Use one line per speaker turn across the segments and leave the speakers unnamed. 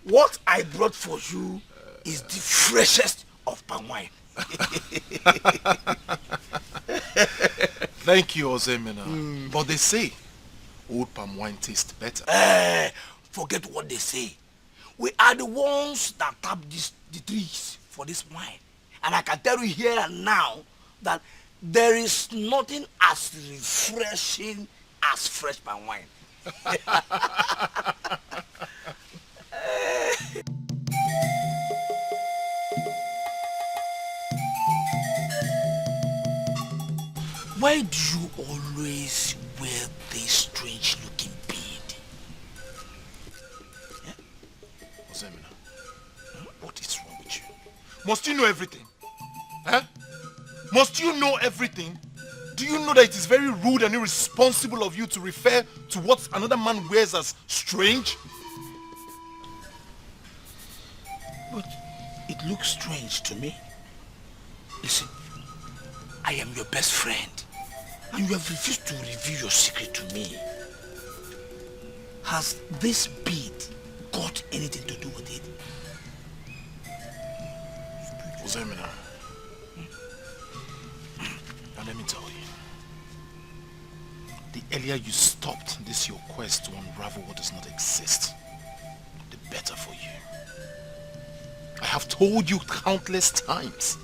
what I brought for you is the freshest of palm wine.
Thank you, Ozemena. But they say old palm wine tastes better.
Forget what they say. We are the ones that tap the trees for this wine. And I can tell you here and now that there is nothing as refreshing as fresh palm wine. Why do you always wear this strange looking bead?
Ozemena, what is wrong with you? Must you know everything? Huh? Must you know everything? Do you know that it is very rude and irresponsible of you to refer to what another man wears as strange?
But it looks strange to me. Listen, I am your best friend, and you have refused to reveal your secret to me. Has this bead got anything to do with it?
Ozemena, now let me tell you. The earlier you stopped this your quest to unravel what does not exist, the better for you. I have told you countless times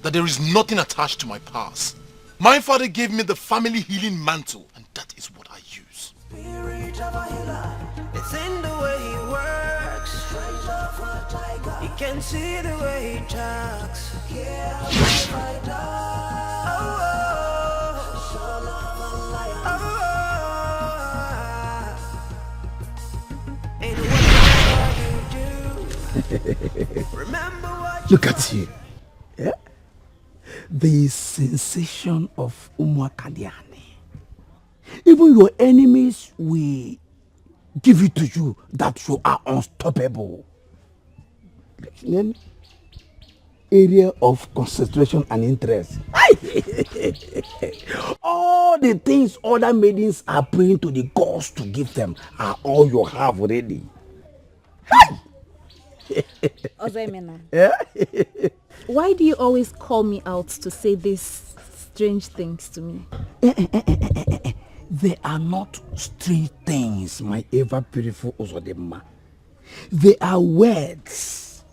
that there is nothing attached to my past. My father gave me the family healing mantle, and that is what I use.
Spirit of a healer, it's in the way he works. Straight off a tiger, you can see the way he talks. Yeah,
Look at you. Yeah? The sensation of Umwakadiani. Even your enemies will give it to you that you are unstoppable. Then, area of concentration and interest. All the things other maidens are praying to the gods to give them are all you have already.
Ozemena,
Yeah?
why do you always call me out to say these strange things to me?
They are not strange things, my ever beautiful Ozodema. They are words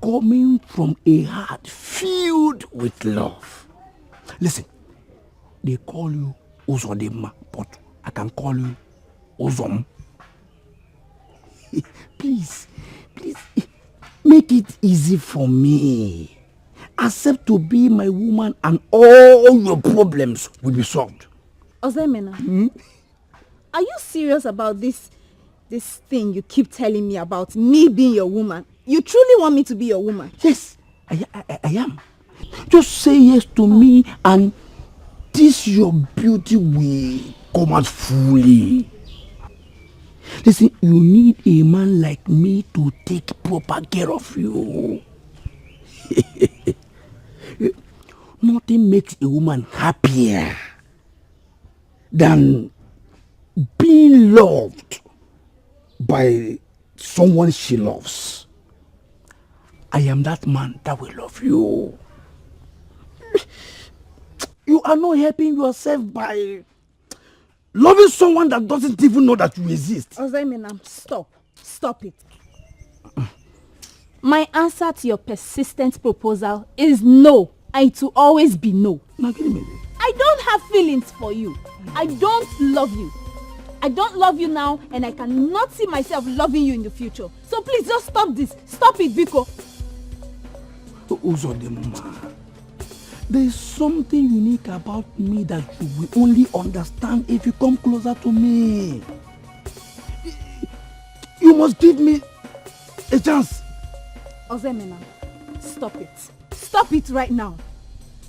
coming from a heart filled with love. Listen, they call you Ozodema, but I can call you Ozom. Please, make it easy for me. Accept to be my woman and all your problems will be solved.
Ozemena, are you serious about this thing you keep telling me about me being your woman? You truly want me to be your woman?
Yes, I am. Just say yes to me and this your beauty will come out fully. Listen, you need a man like me to take proper care of you. Nothing makes a woman happier than being loved by someone she loves. I am that man that will love you. You are not helping yourself by loving someone that doesn't even know that you exist.
Ozemena, stop it. My answer to your persistent proposal is no, and it will always be no.
Now give me.
I don't have feelings for you. I don't love you. I don't love you now, and I cannot see myself loving you in the future. So please just stop this. Stop it, Biko.
Uzodema, there is something unique about me that you will only understand if you come closer to me. You must give me a chance.
Ozemena, stop it. Stop it right now.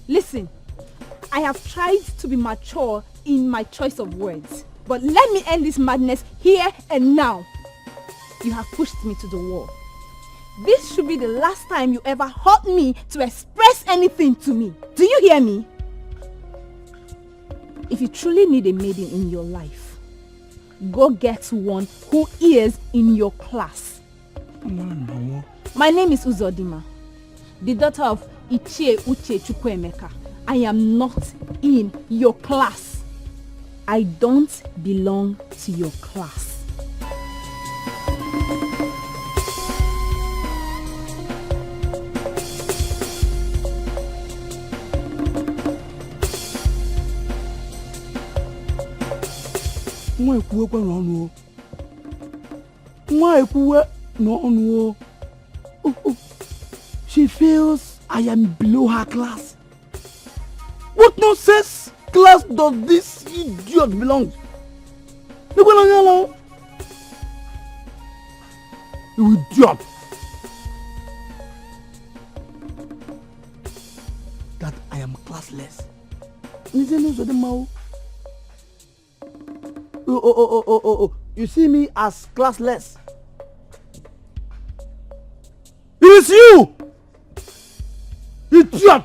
Listen, I have tried to be mature in my choice of words, but let me end this madness here and now. You have pushed me to the wall. This should be the last time you ever hurt me to express anything to me. Do you hear me? If you truly need a maiden in your life, go get one who is in your class. My name is Uzodima, the daughter of Ichie Uche Chukwuemeka. I am not in your class. I don't belong to your class.
No. She feels I am below her class. What nonsense class does this idiot belong? You idiot! That I am classless. Oh. You see me as classless. It is you! Idiot!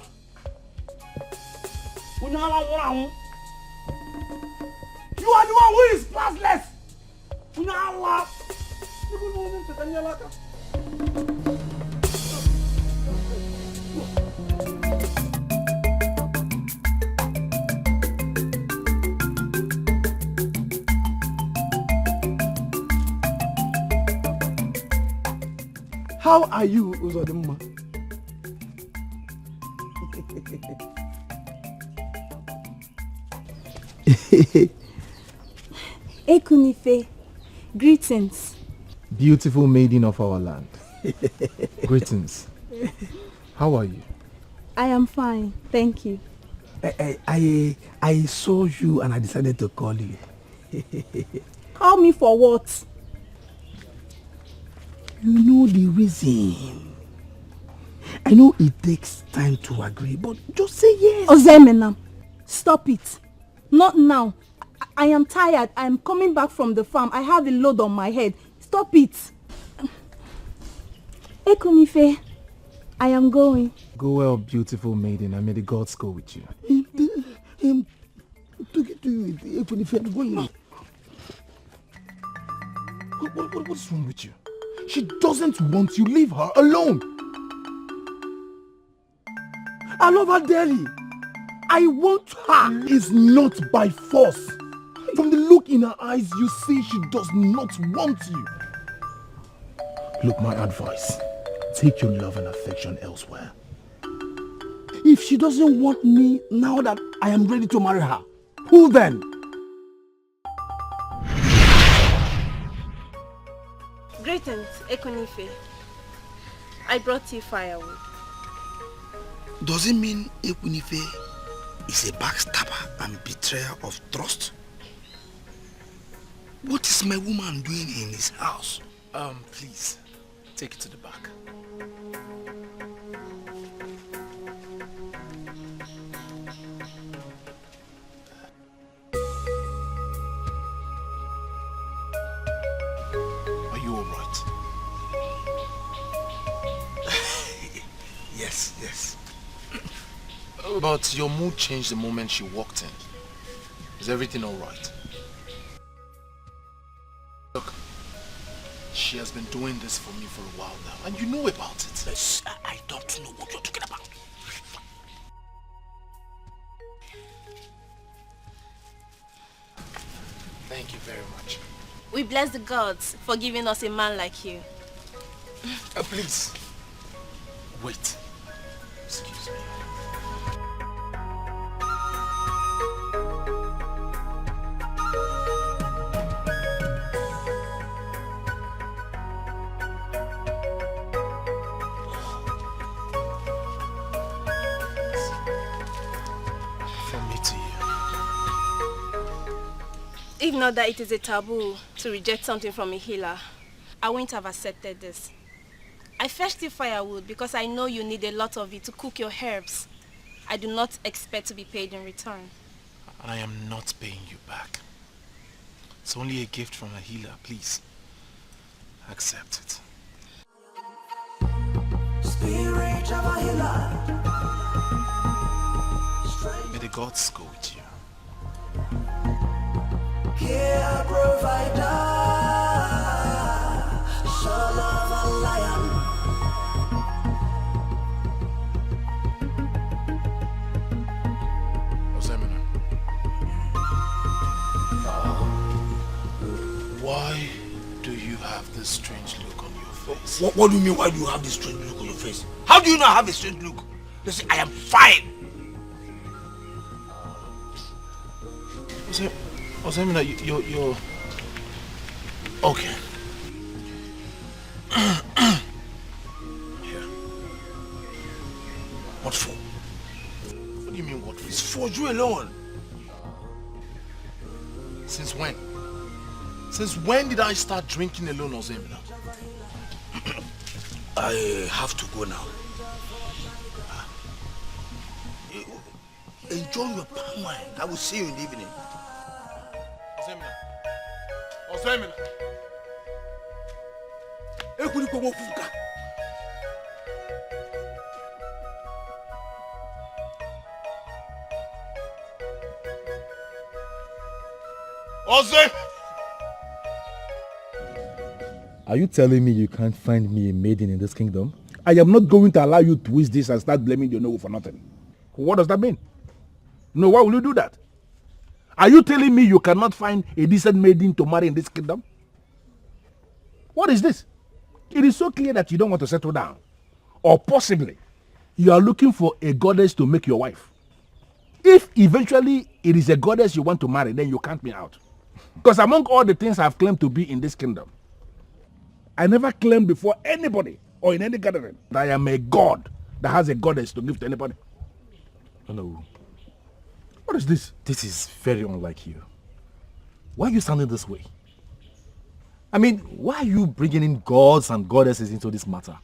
You are the one who is classless! How are you, Uzodimma?
Ekunife, greetings.
Beautiful maiden of our land. Greetings. How are you?
I am fine, thank you.
I saw you and I decided to call you.
Call me for what?
You know the reason. I know it takes time to agree, but just say yes.
Ozemena, stop it. Not now. I am tired. I am coming back from the farm. I have a load on my head. Stop it. Ekunife, I am going.
Go well, beautiful maiden, and may the gods go with you.
Took it to you, Ekunife, I'm going.
What's wrong with you? She doesn't want you. Leave her alone.
I love her dearly. I want her.
It's not by force. From the look in her eyes, you see she does not want you. Look, my advice. Take your love and affection elsewhere.
If she doesn't want me now that I am ready to marry her, who then?
Greetings, Ekunife. I brought you firewood.
Does it mean Ekunife is a backstabber and betrayer of trust? What is my woman doing in his house?
Please, take it to the back. Are you all right?
Yes.
But your mood changed the moment she walked in. Is everything all right? Look, she has been doing this for me for a while now, and you know about it.
Yes, I don't know what you're talking about.
Thank you very much.
We bless the gods for giving us a man like you.
Please. Wait. Excuse me. From me to you.
If not that it is a taboo to reject something from a healer, I wouldn't have accepted this. I fetched you firewood because I know you need a lot of it to cook your herbs. I do not expect to be paid in return.
I am not paying you back. It's only a gift from a healer, please. Accept it.
Spirit of a healer.
May the gods go with you.
Care provider. Son of a
please.
What do you mean, why do you have this strange look on your face? How do you not have a strange look? Listen, I am fine.
Osemina, you're... Okay.
Here. What for?
What do you mean, what for?
It's for you alone.
Since when? Since when did I start drinking alone, Osemina?
I have to go now. Enjoy your palm wine. I will see you in the evening.
Osemina. Osemina. Ose!
Are you telling me you can't find me a maiden in this kingdom? I am not going to allow you to twist this and start blaming your noble for nothing. What does that mean? No, why will you do that? Are you telling me you cannot find a decent maiden to marry in this kingdom? What is this? It is so clear that you don't want to settle down. Or possibly, you are looking for a goddess to make your wife. If eventually it is a goddess you want to marry, then you count me out. Because among all the things I've claimed to be in this kingdom, I never claimed before anybody or in any gathering that I am a god that has a goddess to give to anybody.
No.
What is this?
This is very unlike you. Why are you sounding this way? I mean, why are you bringing in gods and goddesses into this matter?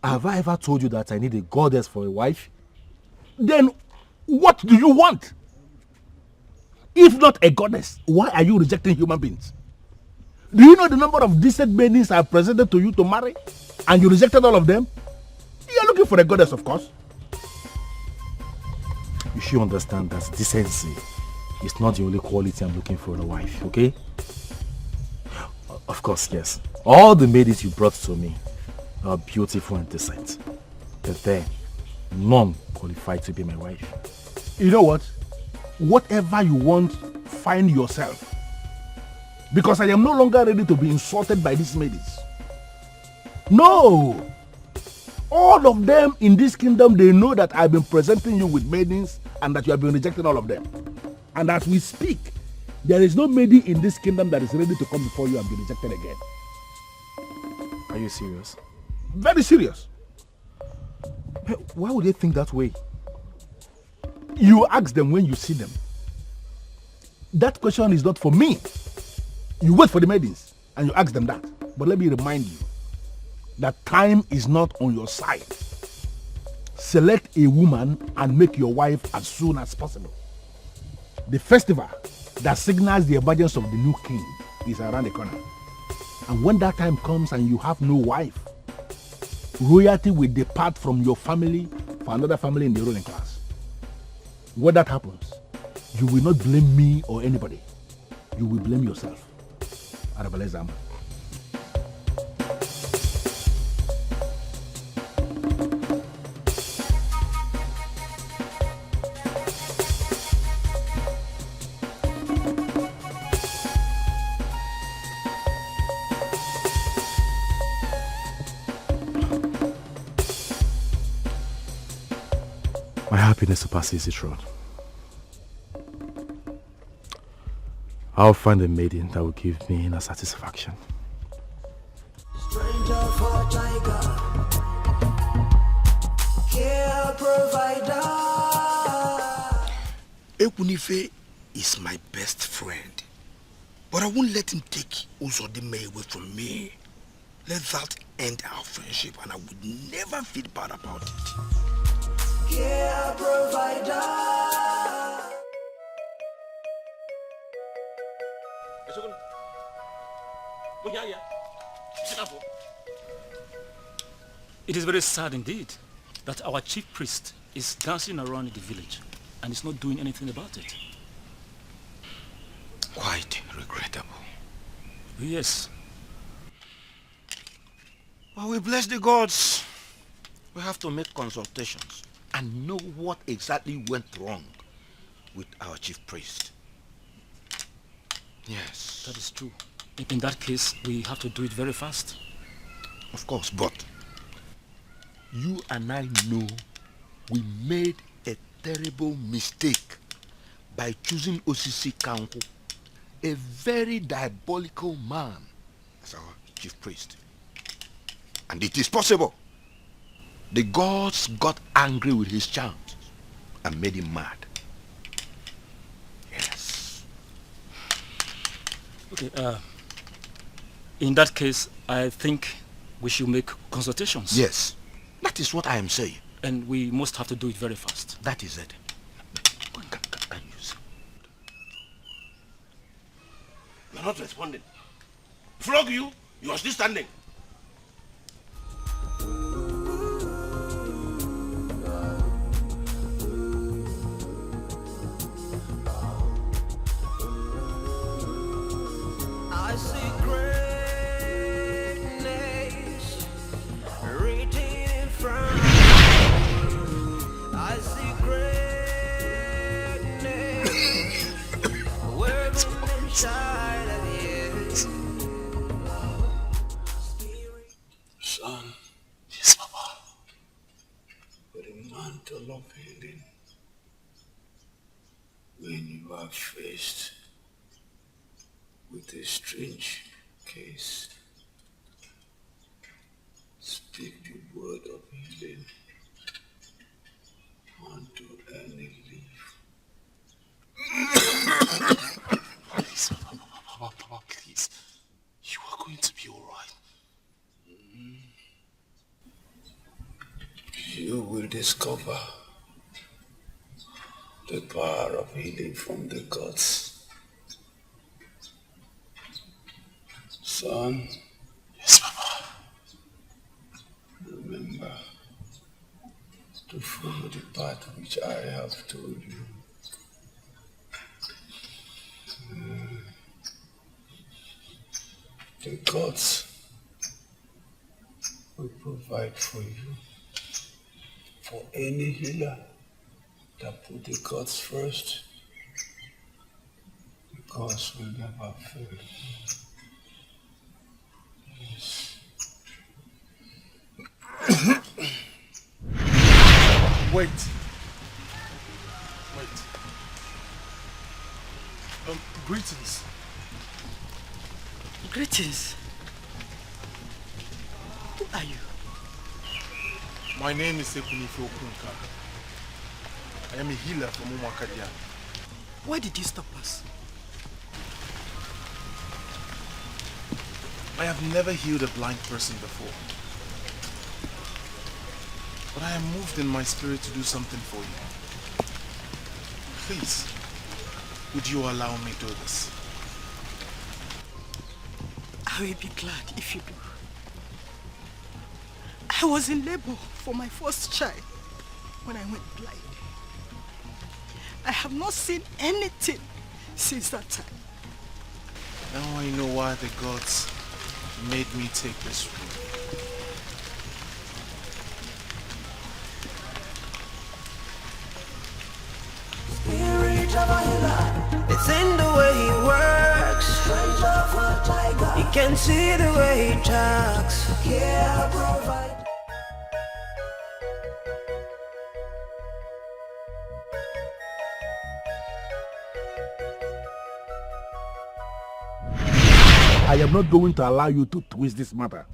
Have I ever told you that I need a goddess for a wife?
Then what do you want? If not a goddess, why are you rejecting human beings? Do you know the number of decent maidens I have presented to you to marry? And you rejected all of them? You are looking for a goddess, of course.
You should understand that decency is not the only quality I'm looking for in a wife, okay? Of course, yes. All the maidens you brought to me are beautiful and decent. But then, none qualified to be my wife.
You know what? Whatever you want, find yourself. Because I am no longer ready to be insulted by these maidens. No! All of them in this kingdom, they know that I've been presenting you with maidens and that you have been rejecting all of them. And as we speak, there is no maiden in this kingdom that is ready to come before you and be rejected again.
Are you serious?
Very serious.
Why would they think that way?
You ask them when you see them. That question is not for me. You wait for the maidens and you ask them that. But let me remind you that time is not on your side. Select a woman and make your wife as soon as possible. The festival that signals the emergence of the new king is around the corner. And when that time comes and you have no wife, royalty will depart from your family for another family in the ruling class. When that happens, you will not blame me or anybody. You will blame yourself. Arabalezam.
My happiness surpasses the throne. I'll find a maiden that will give me inner satisfaction.
Stranger for tiger, care provider.
Ekunife is my best friend, but I won't let him take Uzodime away from me. Let that end our friendship, and I would never feel bad about it.
Care provider.
It is very sad indeed that our chief priest is dancing around in the village and is not doing anything about it.
Quite regrettable.
Yes.
Well, we bless the gods. We have to make consultations and know what exactly went wrong with our chief priest. Yes.
That is true. In that case, we have to do it very fast.
Of course, but you and I know we made a terrible mistake by choosing Osisi Kanku, a very diabolical man, as our chief priest. And it is possible. The gods got angry with his chant and made him mad. Yes.
Okay, in that case, I think we should make consultations.
Yes, that is what I am saying.
And we must have to do it very fast.
That is it.
You're not responding. Flog you, you are still standing.
I see greatness written in front. I see greatness where women shine at the end.
Son. Yes, Papa. With a mantle of healing, when you are faced with a strange case, speak the word of healing unto any leaf. Please, Papa, please. You are going to be alright. You will discover the power of healing from the gods. Son. Yes, Papa. Remember to follow the path which I have told you. The gods will provide for you. For any healer that put the gods first, the gods will never fail. Yes.
Wait. Greetings.
Greetings. Who are you?
My name is Sekunife Okunka. I am a healer from Umakadia.
Why did you stop us?
I have never healed a blind person before. But I am moved in my spirit to do something for you. Please, would you allow me to do this?
I will be glad if you do. I was in labor for my first child when I went blind. I have not seen anything since that time.
Now I know why the gods made me take this route.
Spirit of a healer, it's in the way he works. Strength of a tiger, you can see the way he talks. Care provide.
I am not going to allow you to twist this matter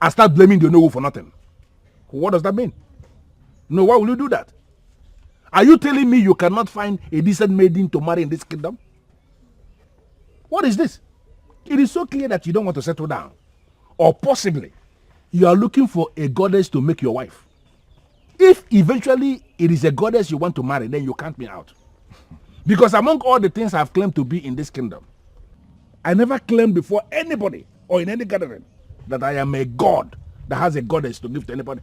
and start blaming the Onowu for nothing. What does that mean? No, why will you do that? Are you telling me you cannot find a decent maiden to marry in this kingdom? What is this? It is so clear that you don't want to settle down. Or possibly, you are looking for a goddess to make your wife. If eventually it is a goddess you want to marry, then you count me out. Because among all the things I've claimed to be in this kingdom, I never claimed before anybody or in any gathering that I am a god that has a goddess to give to anybody.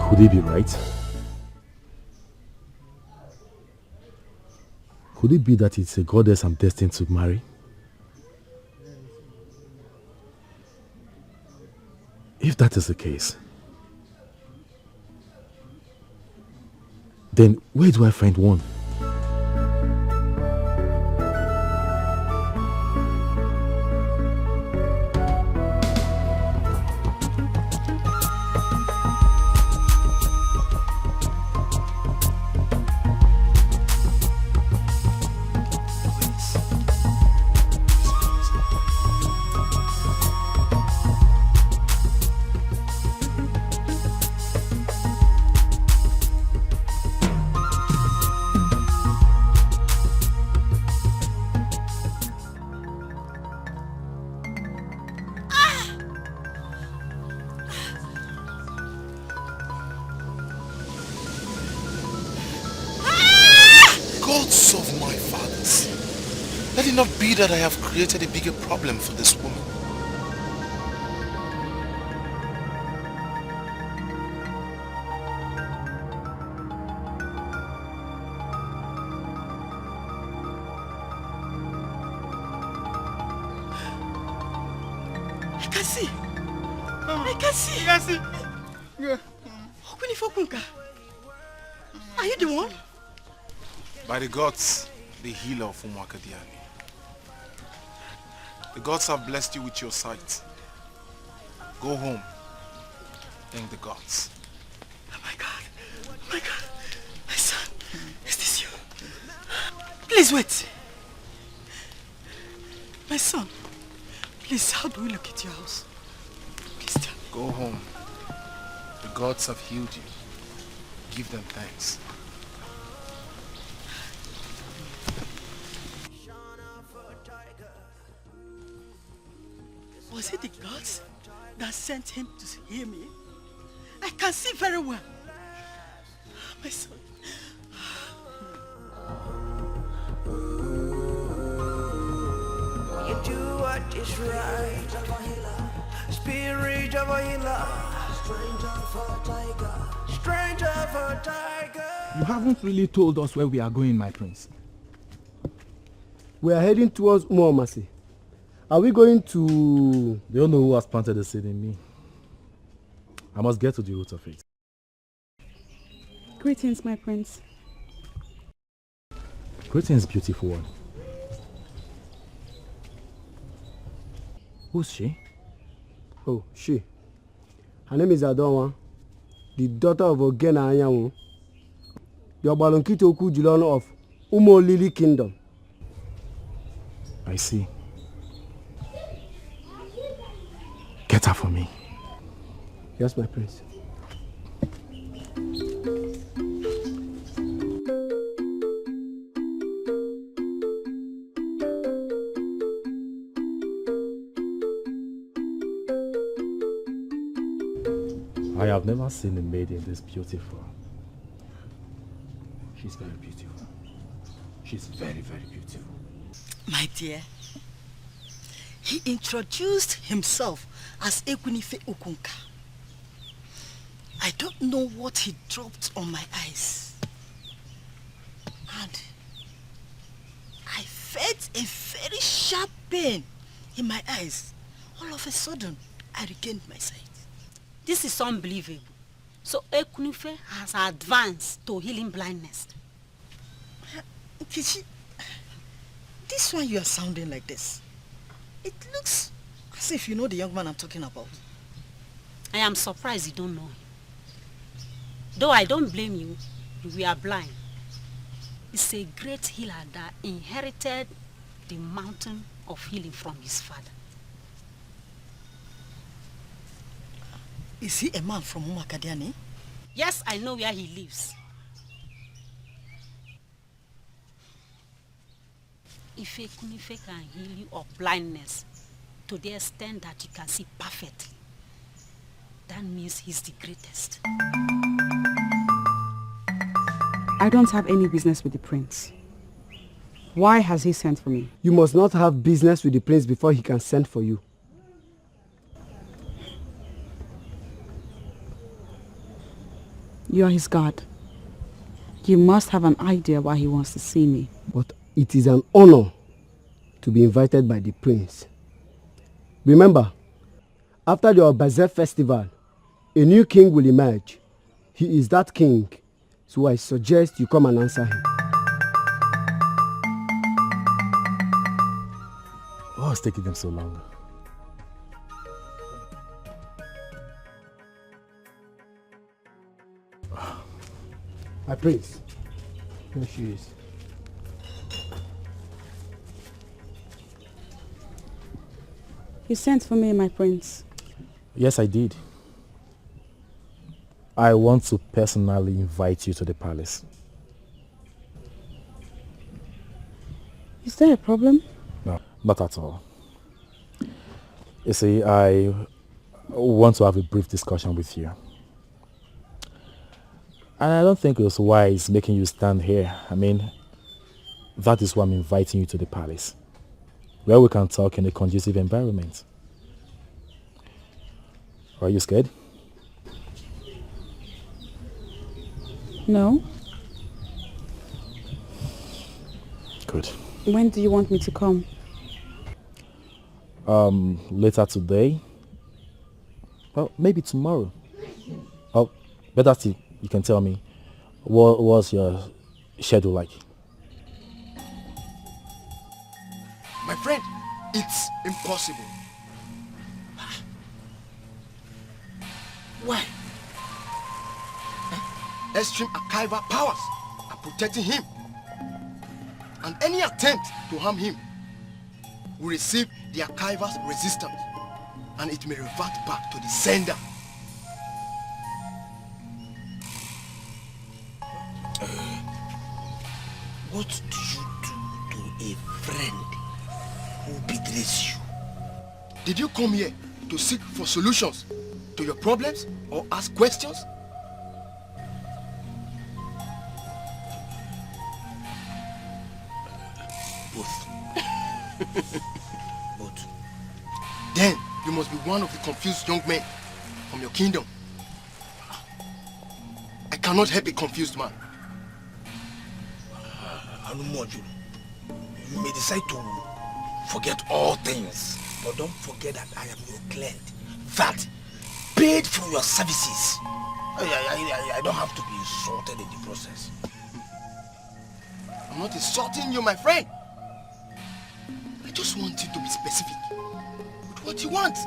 Could he be right? Could it be that it's a goddess I'm destined to marry? If that is the case, then where do I find one?
house of my fathers. Let it not be that I have created a bigger problem for this woman.
I can see. Are you the one?
By the gods, the healer of Umuakadiani. The gods have blessed you with your sight. Go home. Thank the gods.
Oh my God. My son, is this you? Please wait. My son, please, how do we locate your house? Please tell me.
Go home. The gods have healed you. Give them thanks.
Was it the gods that sent him to hear me? I can see very well. My son.
You do what is right. Spirit of a healer. Stranger for tiger.
You haven't really told us where we are going, my prince.
We are heading towards Umuomasi. Are we going to...
They don't know who has planted the seed in me. I must get to the root of it.
Greetings, my prince.
Greetings, beautiful one. Who's she?
Oh, she. Her name is Adonwa, the daughter of Ogena Anyanwu, the Obalonkito Okujulono of Umolili Kingdom.
I see. Get her for me.
Yes, my prince.
I have never seen a maiden this beautiful.
She's very beautiful. She's very, very beautiful.
My dear, he introduced himself as Ekwunife Okunka. I don't know what he dropped on my eyes. And I felt a very sharp pain in my eyes. All of a sudden, I regained my sight.
This is unbelievable. So Ekwunife has advanced to healing blindness.
Kichi, this one you are sounding like this. It looks as if you know the young man I'm talking about.
I am surprised you don't know him. Though I don't blame you, we are blind. He's a great healer that inherited the mountain of healing from his father.
Is he a man from Umakadiani?
Yes, I know where he lives. If Ekwunife can heal you of blindness to the extent that you can see perfectly, that means he's the greatest.
I don't have any business with the prince. Why has he sent for me?
You must not have business with the prince before he can send for you.
You are his guard. You must have an idea why he wants to see me.
But it is an honor to be invited by the prince. Remember, after the Obaze festival, a new king will emerge. He is that king, so I suggest you come and answer him.
What's taking them so long?
My prince. Here she is.
You sent for me, my prince.
Yes, I did. I want to personally invite you to the palace.
Is there a problem?
No, not at all. You see, I want to have a brief discussion with you. And I don't think it was wise making you stand here. I mean, That is why I'm inviting you to the palace, where we can talk in a conducive environment. Are you scared?
No.
Good.
When do you want me to come?
Later today. Well, maybe tomorrow. Oh, better still, you can tell me, what was your schedule like?
My friend, it's impossible. Why? Extreme archival powers are protecting him. And any attempt to harm him will receive the archival's resistance, and it may revert back to the sender.
What do you do to a friend who betrays you?
Did you come here to seek for solutions to your problems or ask questions?
Both. Both.
Then you must be one of the confused young men from your kingdom. I cannot help a confused man.
You may decide to forget all things, but don't forget that I am your client. That paid for your services. I don't have to be insulted in the process.
I'm not insulting you, my friend. I just want you to be specific with what you want.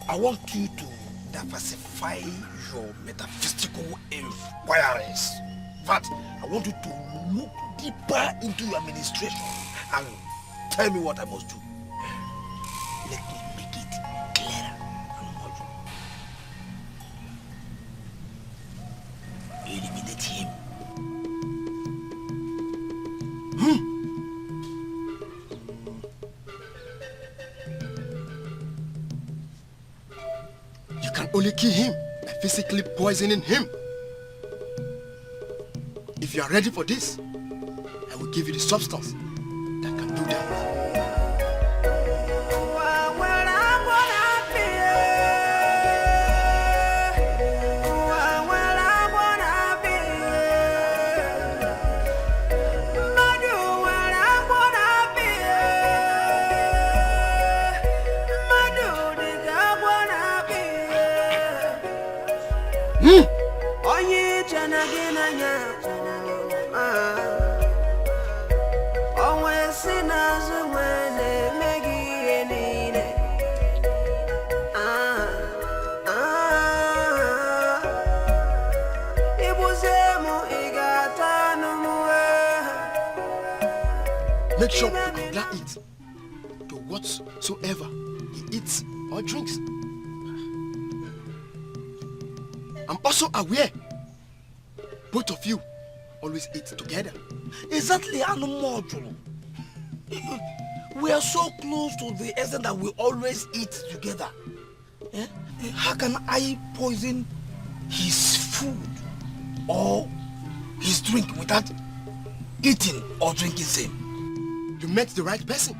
I want you to diversify your metaphysical inquiries. But I want you to look deeper into your administration and tell me what I must do. Let me make it clearer. Eliminate him.
You can only kill him by physically poisoning him. If you are ready for this, I will give you the substance that can do that. Make sure you apply it to whatsoever he eats or drinks. I'm also aware both of you always eat together.
Exactly, Anumojo. We are so close to the extent that we always eat together. Eh? How can I poison his food or his drink without eating or drinking same?
You met the right person.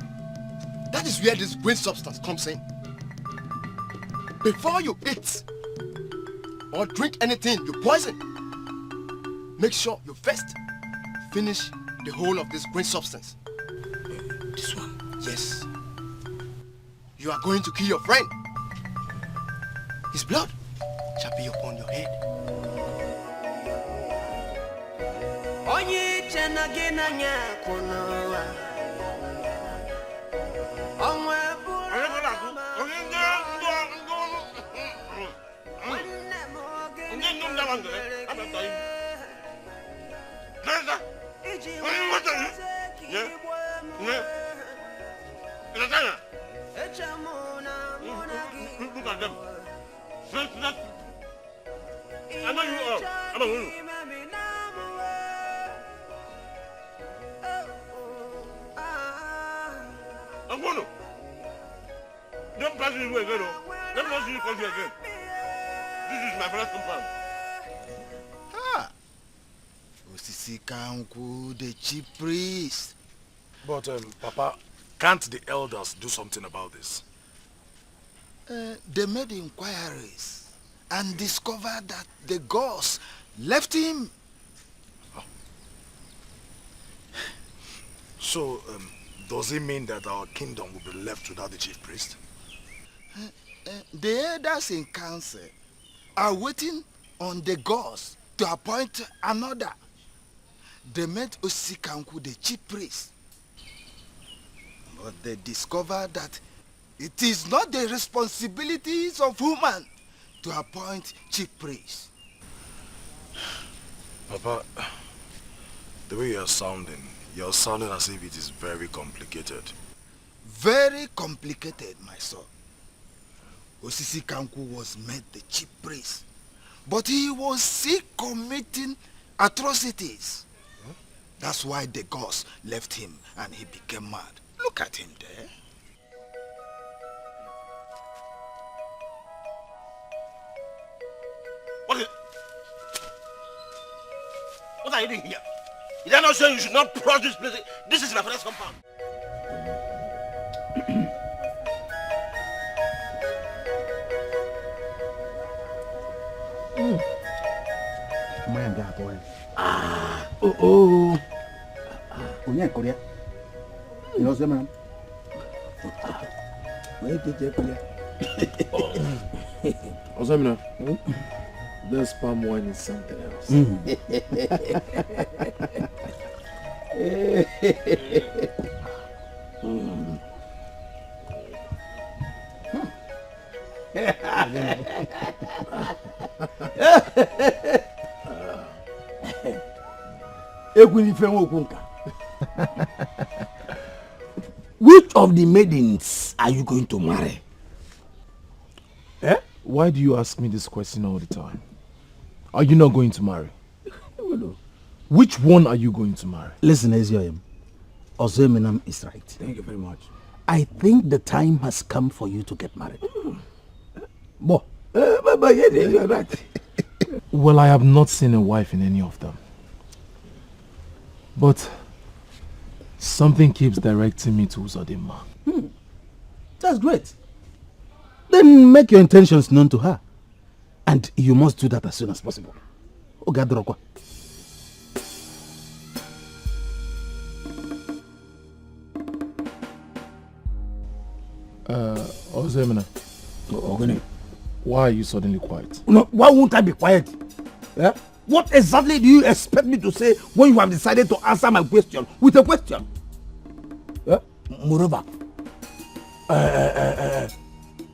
That is where this green substance comes in. Before you eat or drink anything you poison, make sure you first finish the whole of this green substance.
This one?
Yes. You are going to kill your friend. His blood shall be upon your head.
Look at them. I know you are. Don't pass me again, oh. Let me not see you come here again. This is my father's compound.
Ah. Osisi Kanku, the chief priest.
But, Papa, can't the elders do something about this?
They made inquiries and discovered that the gods left him.
Oh. So, does it mean that our kingdom will be left without the chief priest?
The elders in council are waiting on the gods to appoint another. They made Osisi Kanku the chief priest. But they discovered that it is not the responsibilities of women to appoint chief priests.
Papa, the way you're sounding as if it is very complicated.
Very complicated, my son. Osisi Kanku was made the chief priest, but he was still committing atrocities. Huh? That's why the gods left him and he became mad. Look at him there.
What are you doing here? Did I not say you should not approach this place? This is my father's compound.
Punya Korea. You know, man. Wait, Korea.
Osamina, this palm wine is something else.
Which of the maidens are you going to marry?
Eh? Why do you ask me this question all the time? Are you not going to marry? Which one are you going to marry?
Listen, Ezioyem. Ozemenam is right.
Thank you very much.
I think the time has come for you to get married.
Well, I have not seen a wife in any of them. But something keeps directing me to Uzodimma.
That's great. Then make your intentions known to her. And you must do that as soon as possible. Ogadrokwa.
Ozemina. Why are you suddenly quiet?
No, why won't I be quiet? Yeah? What exactly do you expect me to say when you have decided to answer my question with a question? Yeah? Moreover,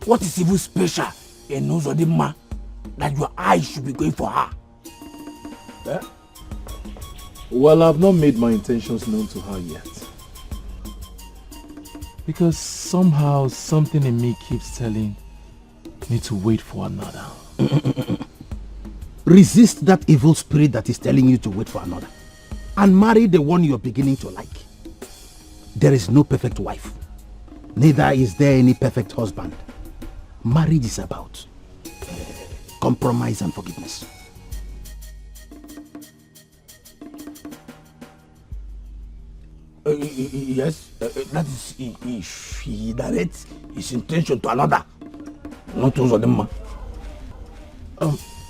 what is even special in Uzodimma that your eyes should be going for her?
Yeah? Well, I've not made my intentions known to her yet. Because somehow something in me keeps telling me to wait for another.
Resist that evil spirit that is telling you to wait for another. And marry the one you're beginning to like. There is no perfect wife. Neither is there any perfect husband. Marriage is about compromise and forgiveness. Yes, that is if he directs his intention to another, not to Uzodimma.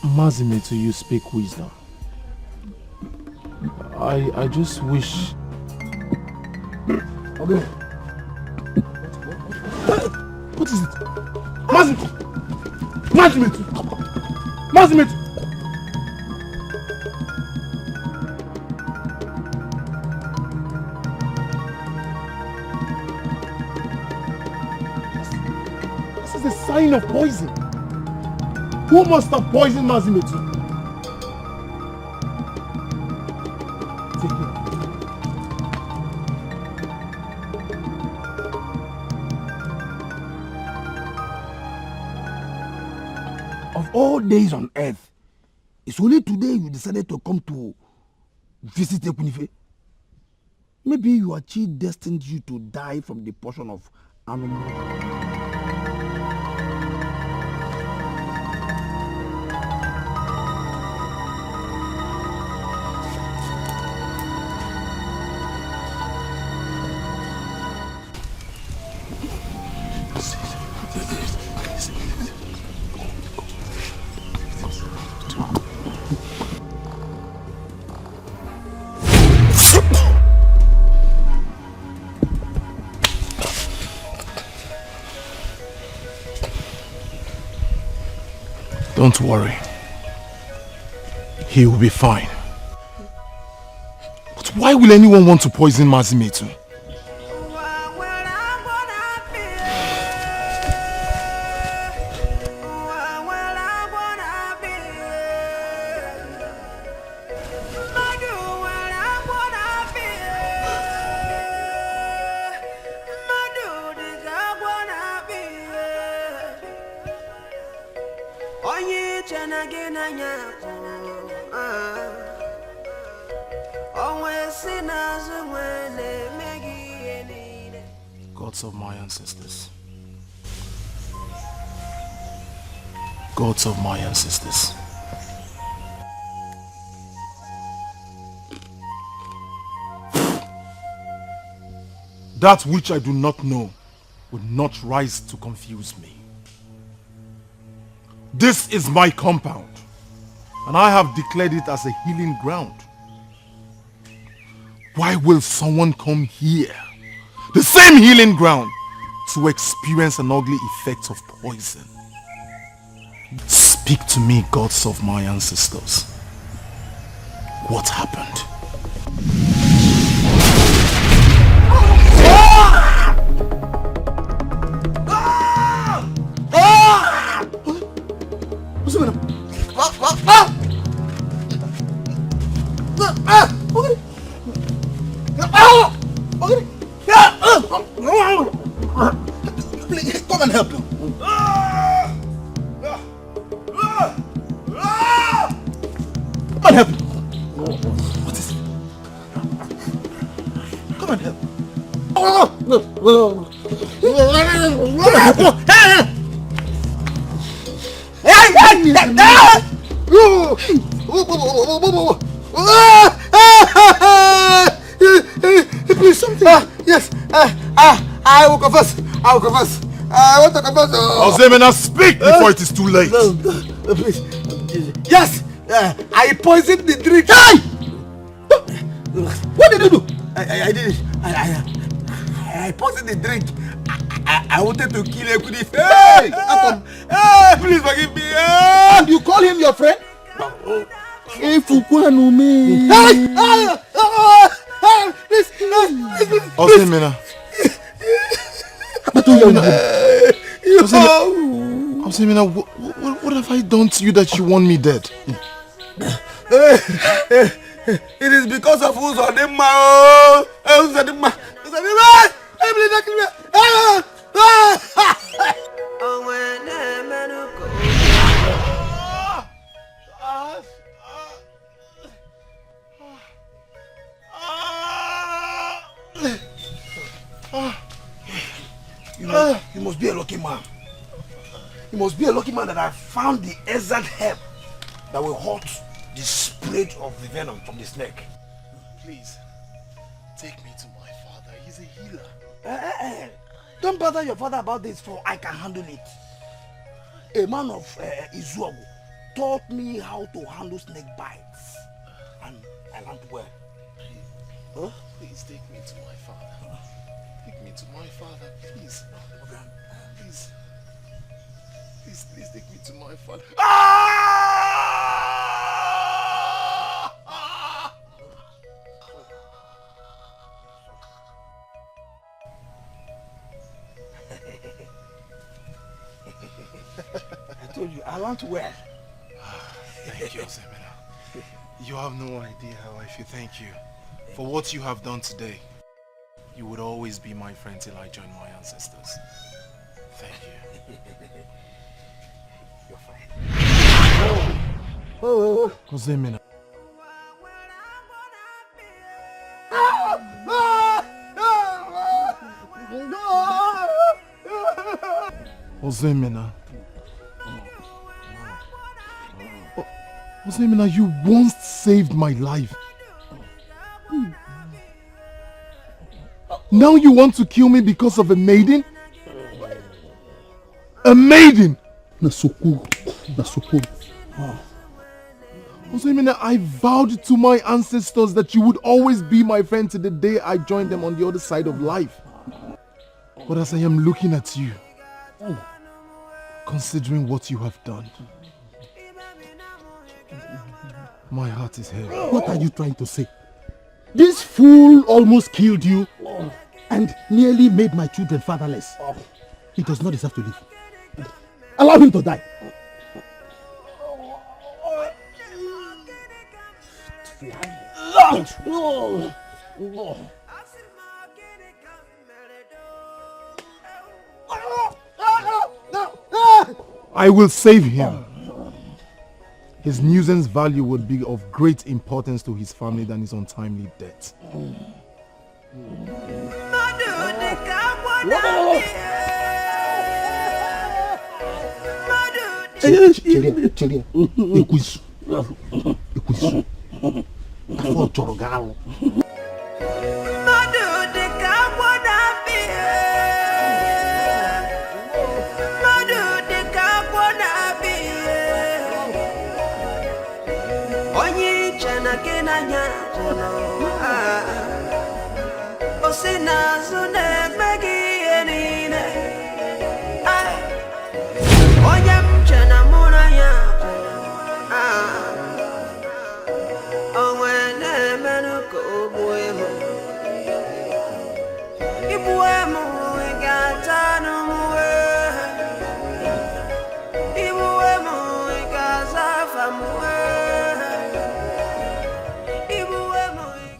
Mazimetu, you speak wisdom. I just wish...
Okay.
What is it?
Mazimetu! Mazimetu!
This is a sign of poison. Who must have poisoned Mazimetu? Take it.
Of all days on earth, it's only today you decided to come to visit Ekunife. Maybe your chi destined you to die from the portion of animal.
Don't worry. He will be fine. But why will anyone want to poison Mazimetu? Gods of my ancestors. Gods of my ancestors. That which I do not know will not rise to confuse me. This is my compound, and I have declared it as a healing ground. Why will someone come here, the same healing ground, to experience an ugly effect of poison? Speak to me, gods of my ancestors. What happened?
Please, come and help him. Come and help him. What is it? Come and help. Please, something. Yes. I will confess. I will confess. I want to confess.
Ozemena, speak before it is too late.
Please. Yes. I poisoned the drink. What did you do? I did it. I poisoned the drink. I wanted to kill Ekuni. Hey! Please forgive me. And you call him your friend?
Ozemena. Ozemena, what have I done to you that you want me dead?
It is because of Uzodimma. You must be a lucky man. You must be a lucky man that I found the exact herb that will halt the spread of the venom from the snake.
Please, take me to my father. He's a healer.
Don't bother your father about this, for I can handle it. A man of Izuagu taught me how to handle snake bites, and I learned well.
Please take me to my father. Take me to my father, please. Please take me to my father.
I told you, I learned well.
Thank you, Ozemena. You have no idea how I feel. Thank you for what you have done today. You would always be my friend till I join my ancestors. Thank you.
You're fine.
Ozemena. Ozemena. Ozemena, you once saved my life. Now you want to kill me because of a maiden?
A maiden!
Nasuku.
Ozoemena, I vowed to my ancestors that you would always be my friend to the day I joined them on the other side of life. But as I am looking at you, considering what you have done, my heart is heavy.
What are you trying to say? This fool almost killed you and nearly made my children fatherless. He does not deserve to live. Allow him to die.
I will save him. His nuisance value would be of great importance to his family than his untimely death.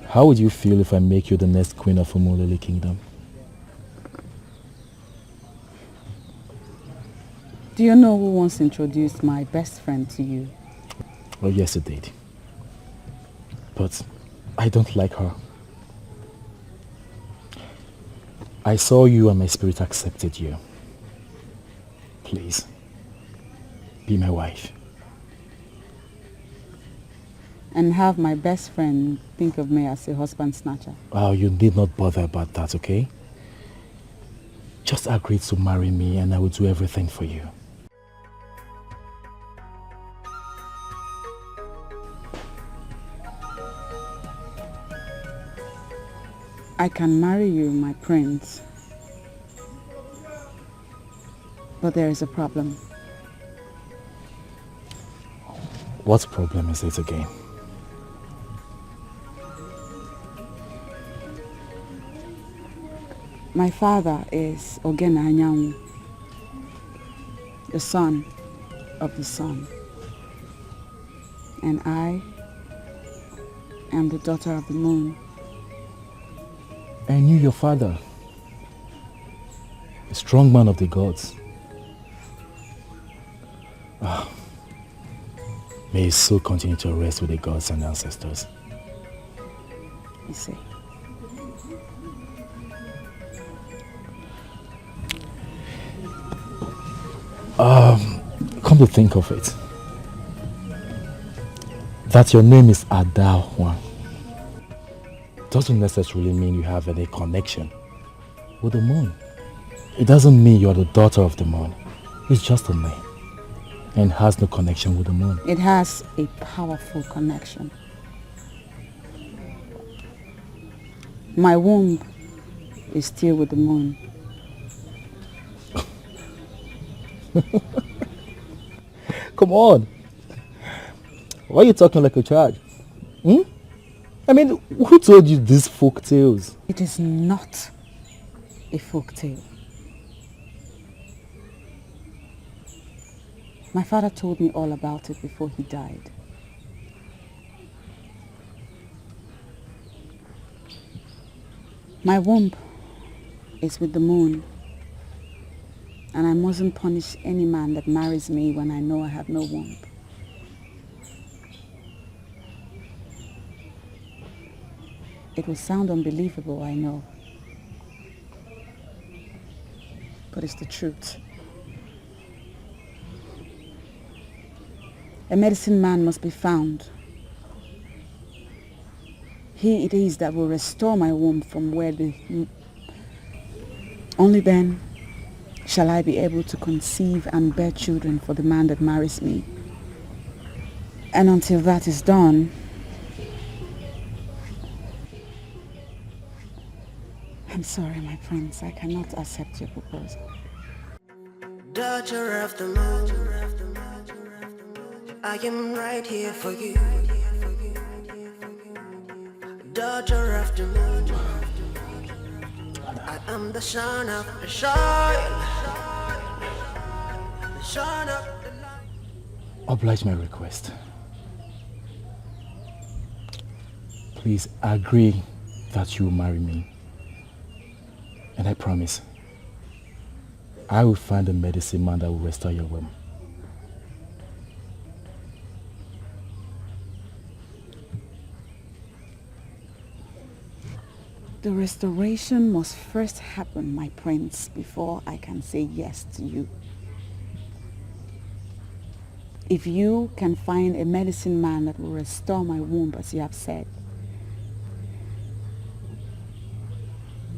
How would you feel if I make you the next queen of Umulele Kingdom?
Do you know who once introduced my best friend to you?
Oh, yes, it did. But I don't like her. I saw you and my spirit accepted you. Please, be my wife.
And have my best friend think of me as a husband snatcher.
Oh, you need not bother about that, okay? Just agree to marry me and I will do everything for you.
I can marry you, my prince. But there is a problem.
What problem is it again?
My father is Ogena Anyanwu, the son of the sun. And I am the daughter of the moon.
I knew your father, a strong man of the gods. May his soul continue to rest with the gods and ancestors.
You see.
Come to think of it, that your name is Adahwa doesn't necessarily mean you have any connection with the moon. It doesn't mean you're the daughter of the moon. It's just a name and has no connection with the moon.
It has a powerful connection. My womb is still with the moon.
Come on. Why are you talking like a child? I mean, who told you these folk tales?
It is not a folk tale. My father told me all about it before he died. My womb is with the moon, and I mustn't punish any man that marries me when I know I have no womb. It will sound unbelievable, I know, but it's the truth. A medicine man must be found. He it is that will restore my womb from where the... Only then shall I be able to conceive and bear children for the man that marries me. And until that is done, I'm sorry, my prince, I cannot accept your proposal.
Daughter of the moon, I am right here for you. Daughter of the moon, I am the son of the soil. The son of the light.
Oblige my request. Please agree that you will marry me. And I promise, I will find a medicine man that will restore your womb.
The restoration must first happen, my prince, before I can say yes to you. If you can find a medicine man that will restore my womb, as you have said,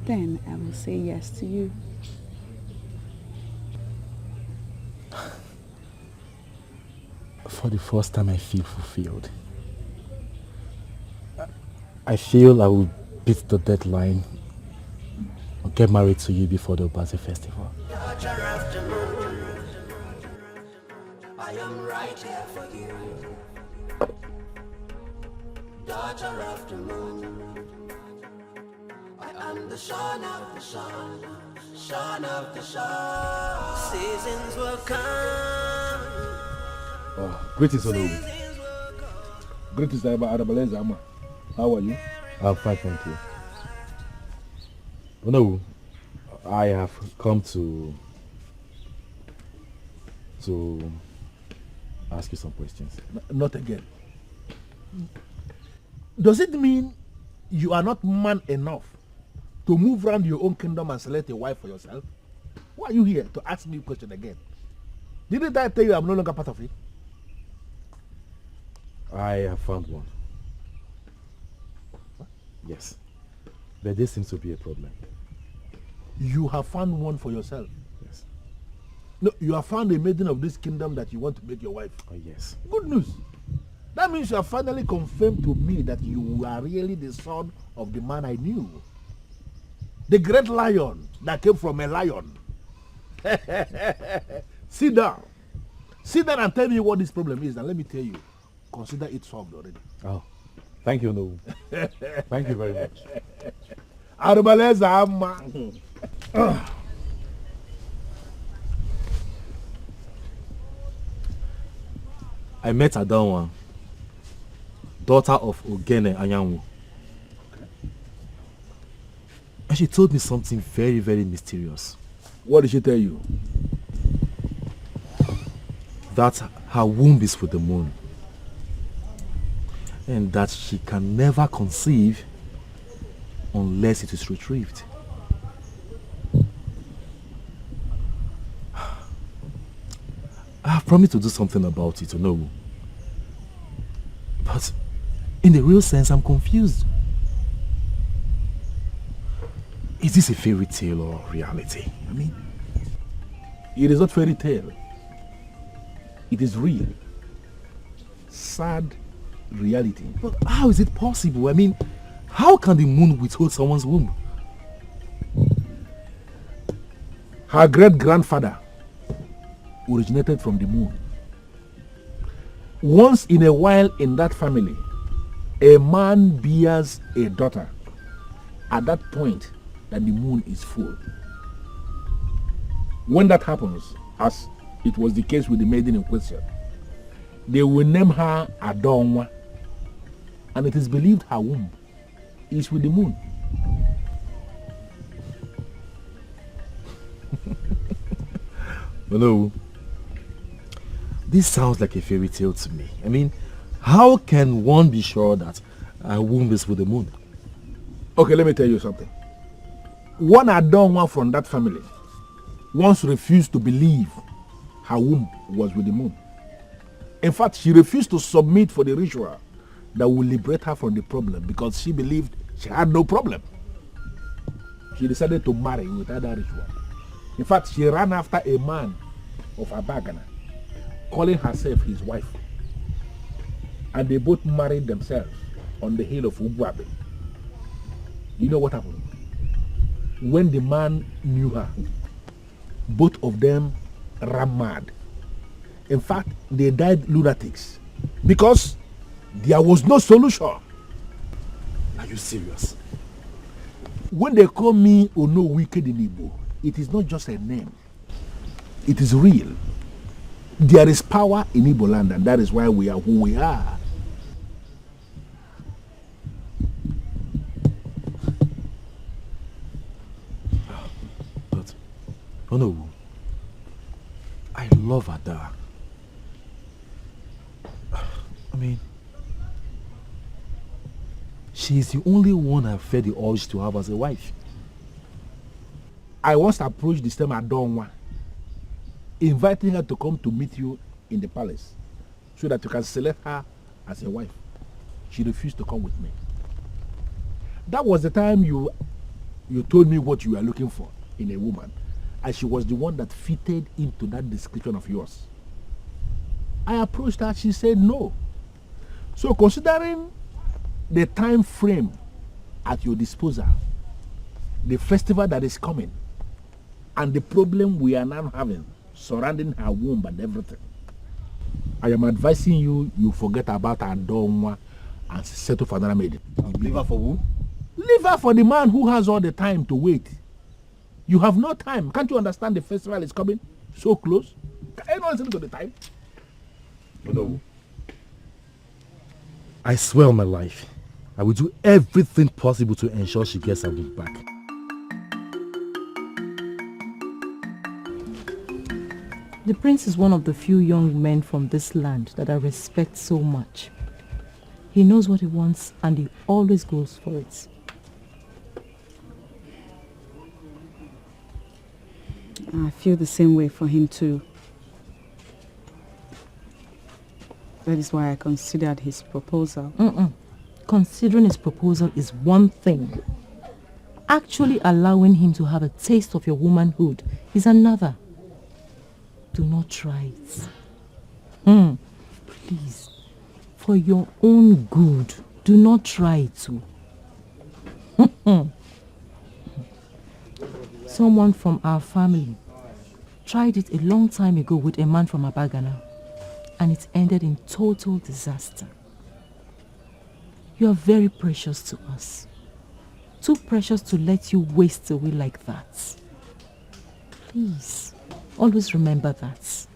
then I will say yes to you.
For the first time, I feel fulfilled. I feel I will beat the deadline or get married to you before the Obaze festival.
Daughter of the moon, I am right here for you. Daughter of the moon, I am the son of the sun, son of the sun. Seasons will come.
Oh, greetings, Onowu. Greetings, Adabaleza Ama. How are you?
I'm fine, thank you. No, I have come to ask you some questions.
Not again. Does it mean you are not man enough to move around your own kingdom and select a wife for yourself? Why are you here to ask me a question again? Didn't I tell you I'm no longer part of it?
I have found one. Yes. But this seems to be a problem.
You have found one for yourself?
Yes.
No, you have found a maiden of this kingdom that you want to make your wife?
Oh, yes.
Good news. That means you have finally confirmed to me that you are really the son of the man I knew. The great lion that came from a lion. Sit down. Sit down and tell me what this problem is, and let me tell you, consider it solved already.
Oh. Thank you, no. Thank you very much. I met Adanwa, daughter of Ogene Anyanwu. And she told me something very, very mysterious.
What did she tell you?
That her womb is with the moon. And that she can never conceive unless it is retrieved. I have promised to do something about it, no. But in the real sense, I'm confused. Is this a fairy tale or reality? I mean,
it is not fairy tale. It is real. Sad reality.
But how is it possible? I mean, how can the moon withhold someone's womb?
Her great-grandfather originated from the moon. Once in a while in that family, a man bears a daughter at that point that the moon is full. When that happens, as it was the case with the maiden in question, they will name her Adonwa, and it is believed her womb is with the moon.
No, this sounds like a fairy tale to me. I mean, how can one be sure that a womb is with the moon?
Okay, let me tell you something. One Adonwa from that family once refused to believe her womb was with the moon. In fact, she refused to submit for the ritual that will liberate her from the problem because she believed she had no problem. She decided to marry without that ritual. In fact, she ran after a man of Abagana, calling herself his wife. And they both married themselves on the hill of Ugwabe. You know what happened? When the man knew her, both of them ran mad. In fact, they died lunatics because there was no solution.
Are you serious?
When they call me Ono Wicked in Igbo, it is not just a name. It is real. There is power in Igbo land, and that is why we are who we are.
But, Ono, I love Ada. I mean, she is the only one I've felt the urge to have as a wife.
I once approached the same Adonwa, inviting her to come to meet you in the palace so that you can select her as a wife. She refused to come with me. That was the time you told me what you were looking for in a woman, and she was the one that fitted into that description of yours. I approached her, she said no. So considering the time frame at your disposal, the festival that is coming, and the problem we are now having surrounding her womb and everything, I am advising you forget about her Adonwa and settle for another maiden.
Leave her for who?
Leave her for the man who has all the time to wait. You have no time. Can't you understand the festival is coming so close? Can you not listen to the time?
No. I swear on my life, I will do everything possible to ensure she gets her womb back.
The prince is one of the few young men from this land that I respect so much. He knows what he wants and he always goes for it.
I feel the same way for him too. That is why I considered his proposal.
Considering his proposal is one thing. Actually allowing him to have a taste of your womanhood is another. Do not try it. Please. For your own good, do not try it to. Someone from our family tried it a long time ago with a man from Abagana, and it ended in total disaster. You are very precious to us. Too precious to let you waste away like that. Please, always remember that.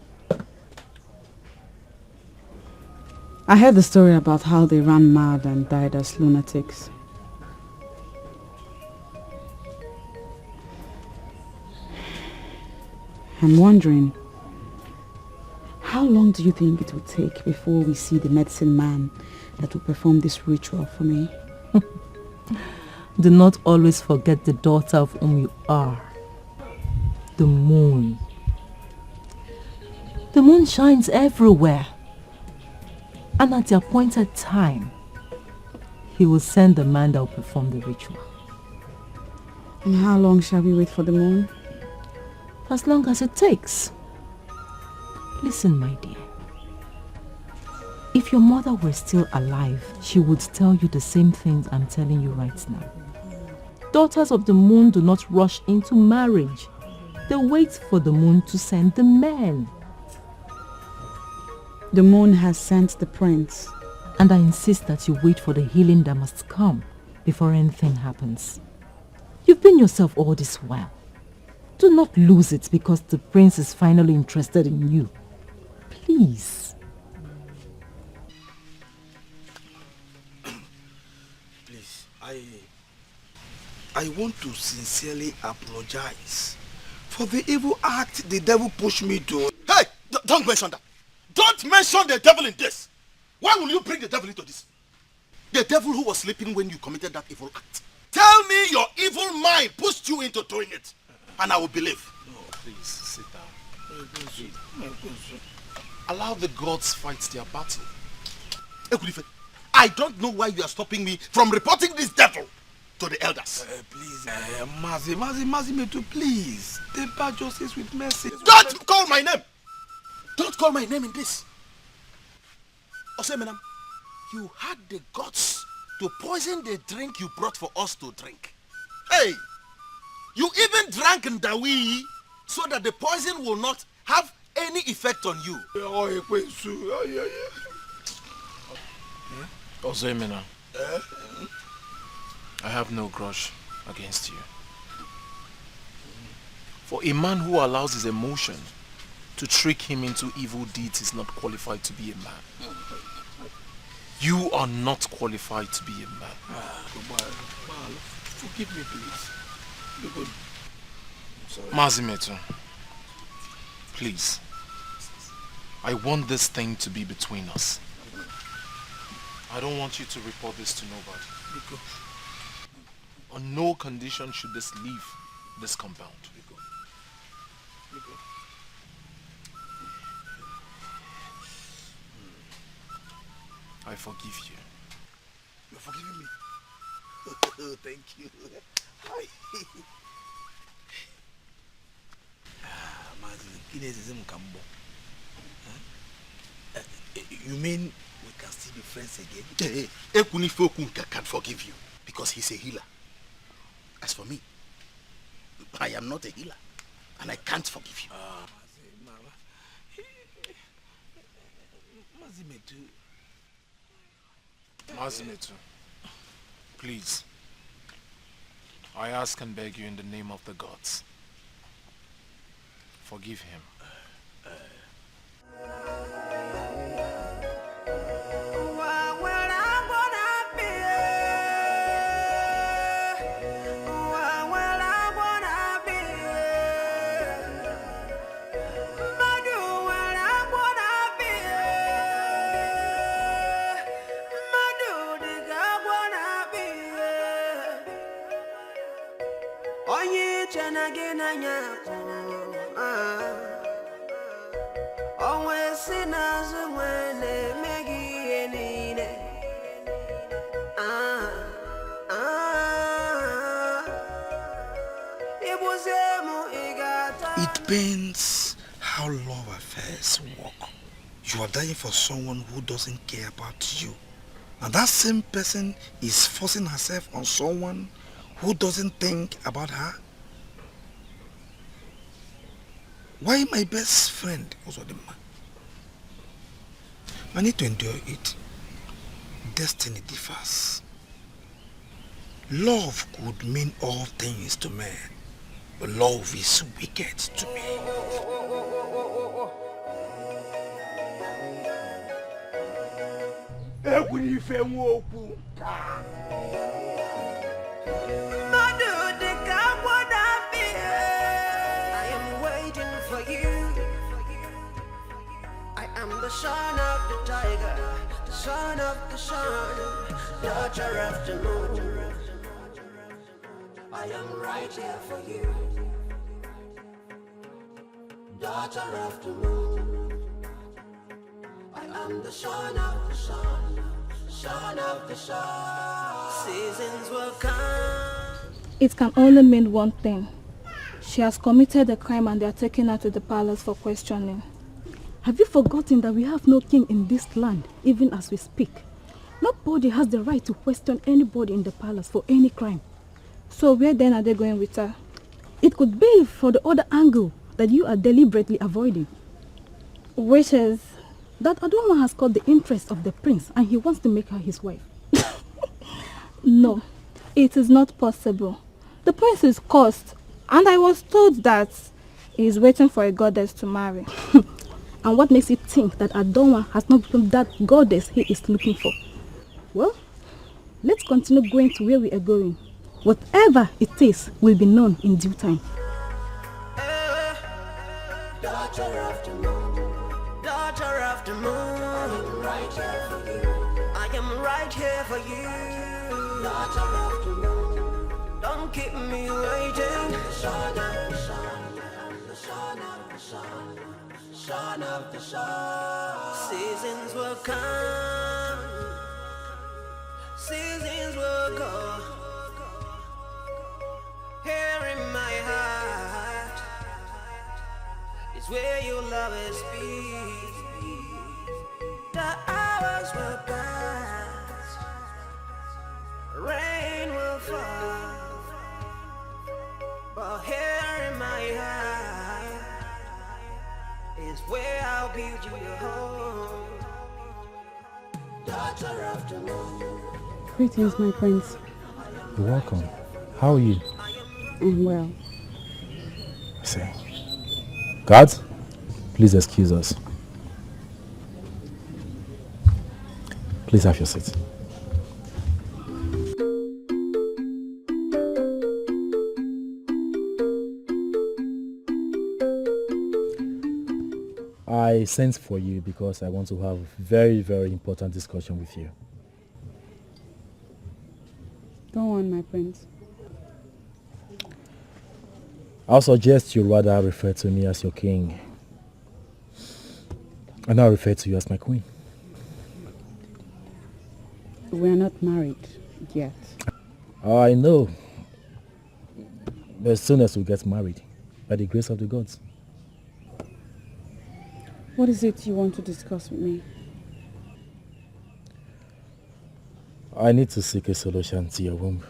I heard the story about how they ran mad and died as lunatics. I'm wondering, how long do you think it will take before we see the medicine man that will perform this ritual for me?
Do not always forget the daughter of whom you are. The moon. The moon shines everywhere. And at the appointed time, he will send the man that will perform the ritual.
And how long shall we wait for the moon?
As long as it takes. Listen, my dear. If your mother were still alive, she would tell you the same things I'm telling you right now. Daughters of the moon do not rush into marriage. They wait for the moon to send the men.
The moon has sent the prince.
And I insist that you wait for the healing that must come before anything happens. You've been yourself all this while. Do not lose it because the prince is finally interested in you. Please.
Please, I want to sincerely apologize for the evil act the devil pushed me to.
Hey! Don't mention that. Don't mention the devil in this. Why will you bring the devil into this? The devil who was sleeping when you committed that evil act. Tell me your evil mind pushed you into doing it, and I will believe.
No, please, sit down.
Allow the gods fight their battle. I don't know why you are stopping me from reporting this devil.
to the elders.
Please, Mazi Metu, please. Temper justice with mercy.
Don't call my name. Don't call my name in this. Osemenam, you had the guts to poison the drink you brought for us to drink. Hey, you even drank Ndawi so that the poison will not have any effect on you.
Osemenam, I have no grudge against you. For a man who allows his emotion to trick him into evil deeds is not qualified to be a man. You are not qualified to be a man.
Forgive me, please.
Mazimeto, please. I want this thing to be between us. I don't want you to report this to nobody. On no condition should this leave this compound. I forgive you.
You're forgiving me? Oh, thank you. You mean we can still be friends again?
Ekunifokunka can't forgive you because he's a healer. As for me, I am not a healer and I can't forgive you.
Mazimeto, please. I ask and beg you in the name of the gods. Forgive him.
It pains how love affairs work. You are dying for someone who doesn't care about you. And that same person is forcing herself on someone who doesn't think about her. Why my best friend also the man? I need to endure it. Destiny differs. Love could mean all things to men, but love is wicked to me.
The son of the tiger, the son of the sun, daughter of the moon. I am right here for you, daughter of the moon. I am the son of the sun, son of the sun. Seasons will come.
It can only mean one thing. She has committed a crime and they are taking her to the palace for questioning. Have you forgotten that we have no king in this land, even as we speak? Nobody has the right to question anybody in the palace for any crime. So where then are they going with her? It could be for the other angle that you are deliberately avoiding. Which is that Adoma has caught the interest of the prince and he wants to make her his wife. No, it is not possible. The prince is cursed and I was told that he is waiting for a goddess to marry. And what makes you think that Adonwa has not become that goddess he is looking for? Well, let's continue going to where we are going. Whatever it is will be known in due time.
Daughter of the moon, daughter of the moon. I am right here for you. I am right here for you. Daughter of the moon, don't keep me waiting. Son of the sun, the son of the sun. Son of the sun. Seasons will come, seasons will go. Here in my heart is where your love is be. The hours will pass, rain will fall, but here in my heart is where I'll build you your home. Daughter of the moon.
Greetings, my prince.
You're welcome. How are you?
I'm well.
I say. Guards, please excuse us. Please have your seat. I sent for you because I want to have a very, very important discussion with you.
Go on, my prince.
I'll suggest you rather refer to me as your king. And I'll refer to you as my queen.
We're not married yet.
Oh, I know. But as soon as we get married, by the grace of the gods.
What is it you want to discuss with me?
I need to seek a solution to your womb.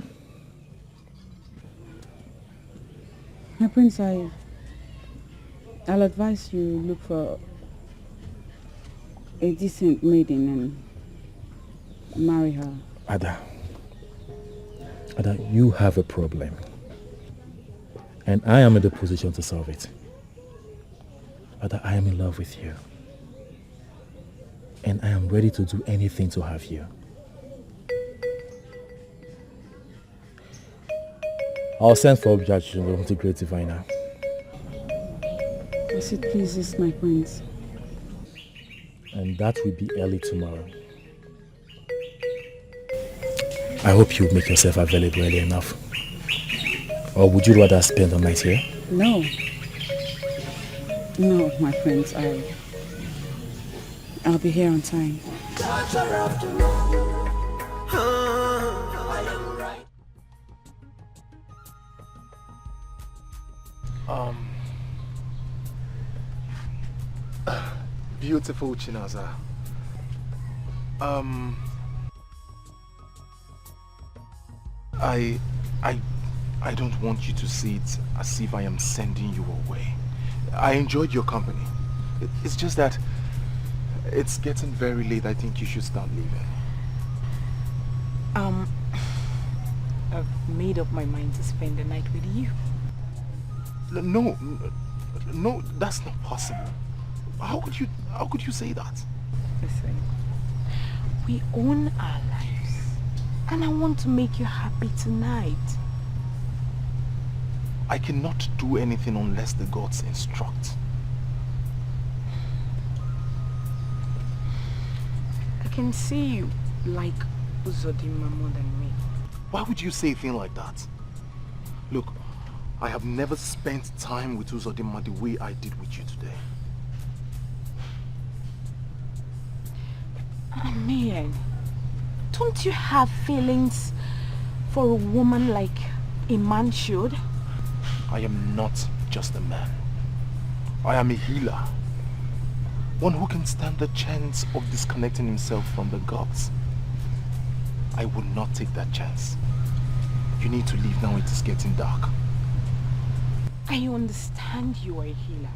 My prince, I'll advise you look for a decent maiden and marry her.
Ada, you have a problem. And I am in the position to solve it. Ada, I am in love with you. And I am ready to do anything to have you. I'll send for Judge the Great Diviner.
As it pleases, my prince.
And that will be early tomorrow. I hope you make yourself available early enough. Or would you rather spend the night here?
No. No, my prince, I'll be here on time.
Beautiful Chinaza. I don't want you to see it as if I am sending you away. I enjoyed your company. It's just that it's getting very late. I think you should start leaving.
I've made up my mind to spend the night with you.
No, that's not possible. How could you say that?
Listen, we own our lives, and I want to make you happy tonight.
I cannot do anything unless the gods instruct.
I can see you like Uzodinma more than me.
Why would you say a thing like that? Look, I have never spent time with Uzodinma the way I did with you today.
Man, don't you have feelings for a woman like a man should?
I am not just a man. I am a healer. One who can stand the chance of disconnecting himself from the gods. I will not take that chance. You need to leave now, it is getting dark.
I understand you are a healer.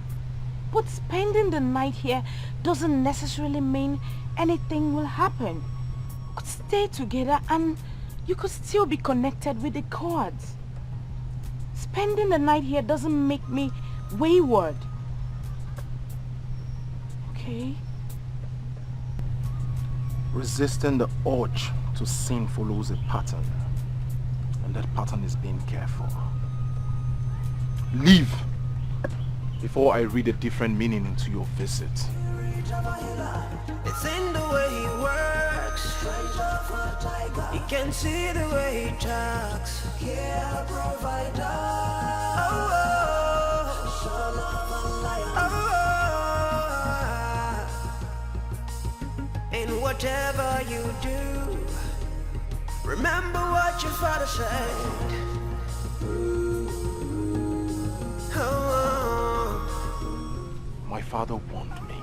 But spending the night here doesn't necessarily mean anything will happen. You could stay together and you could still be connected with the gods. Spending the night here doesn't make me wayward. Okay?
Resisting the urge to sin follows a pattern. And that pattern is being careful. Leave before I read a different meaning into your visit.
It's in the way he works. You can see the way he talks. Care provider. And whatever you do, remember what your father said.
my father warned me.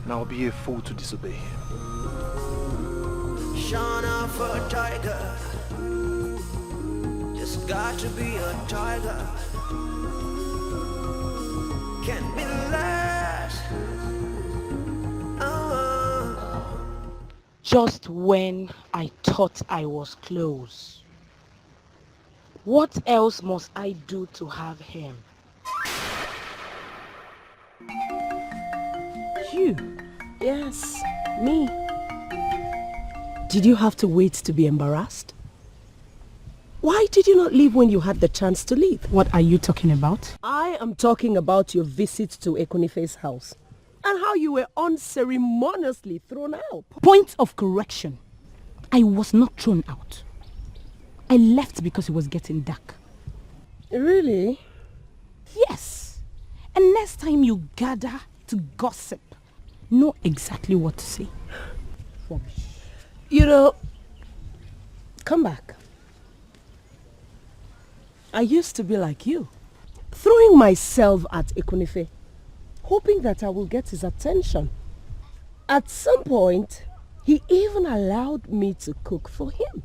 And I'll be a fool to disobey him.
Shine up for a tiger. Just got to be a tiger. Can't be less.
Just when I thought I was close. What else must I do to have him?
You? Yes, me. Did you have to wait to be embarrassed? Why did you not leave when you had the chance to leave?
What are you talking about?
I am talking about your visit to Ekunife's house and how you were unceremoniously thrown out.
Point of correction. I was not thrown out. I left because it was getting dark.
Really?
Yes. And next time you gather to gossip, know exactly what to say.
You know, come back. I used to be like you, throwing myself at Ekunife, hoping that I will get his attention. At some point, he even allowed me to cook for him.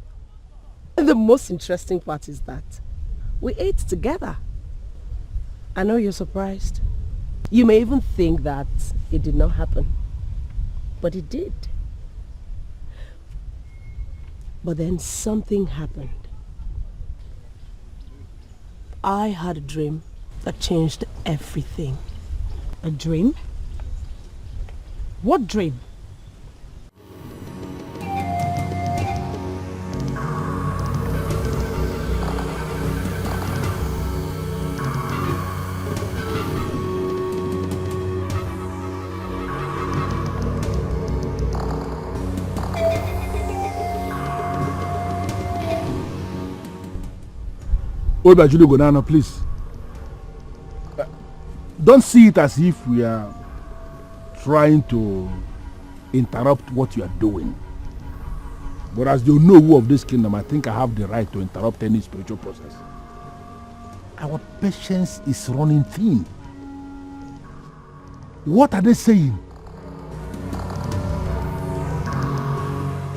And the most interesting part is that we ate together. I know you're surprised. You may even think that it did not happen, but it did. But then something happened. I had a dream that changed everything.
A dream? What dream?
Gonano, please. Don't see it as if we are trying to interrupt what you are doing. But as the Onowu of this kingdom, I think I have the right to interrupt any spiritual process. Our patience is running thin. What are they saying?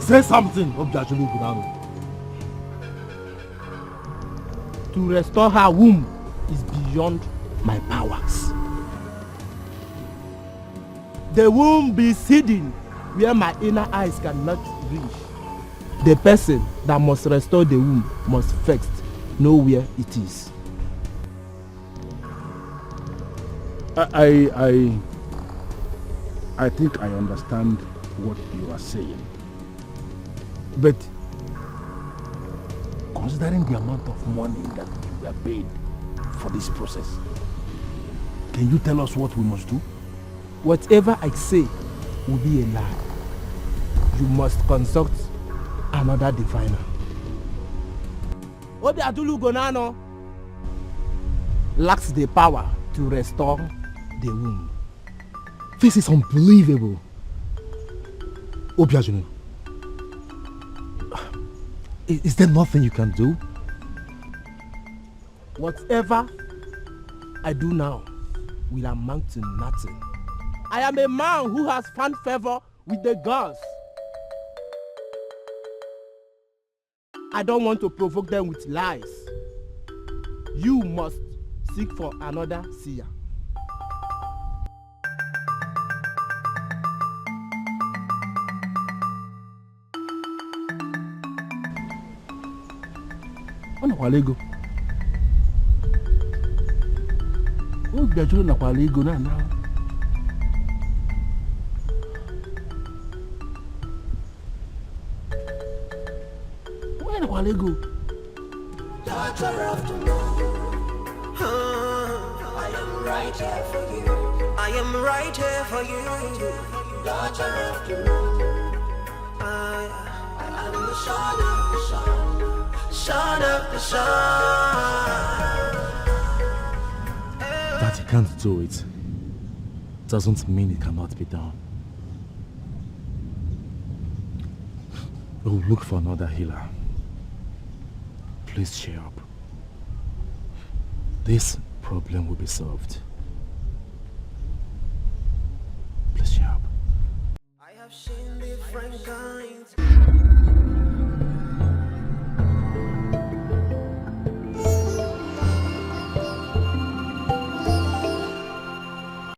Say something, Ugezu Gonano.
To restore her womb is beyond my powers. The womb be hidden where my inner eyes cannot reach. The person that must restore the womb must first know where it is.
I think I understand what you are saying. But considering the amount of money that we are paid for this process, can you tell us what we must do?
Whatever I say will be a lie. You must consult another diviner. Ugezu Gonano lacks the power to restore the womb.
This is unbelievable. Ugezu, is there nothing you can do?
Whatever I do now will amount to nothing. I am a man who has found favor with the gods. I don't want to provoke them with lies. You must seek for another seer.
Walego. Ugezu na walego na now. Where walego?
Daughter of the moon, I am right here for you. I am right here for you. Daughter of the moon, I am the sun of the sun, son of the sun.
That you can't do it doesn't mean it cannot be done. We'll look for another healer. Please cheer up. this problem will be solved. Please help.
I have seen different kinds.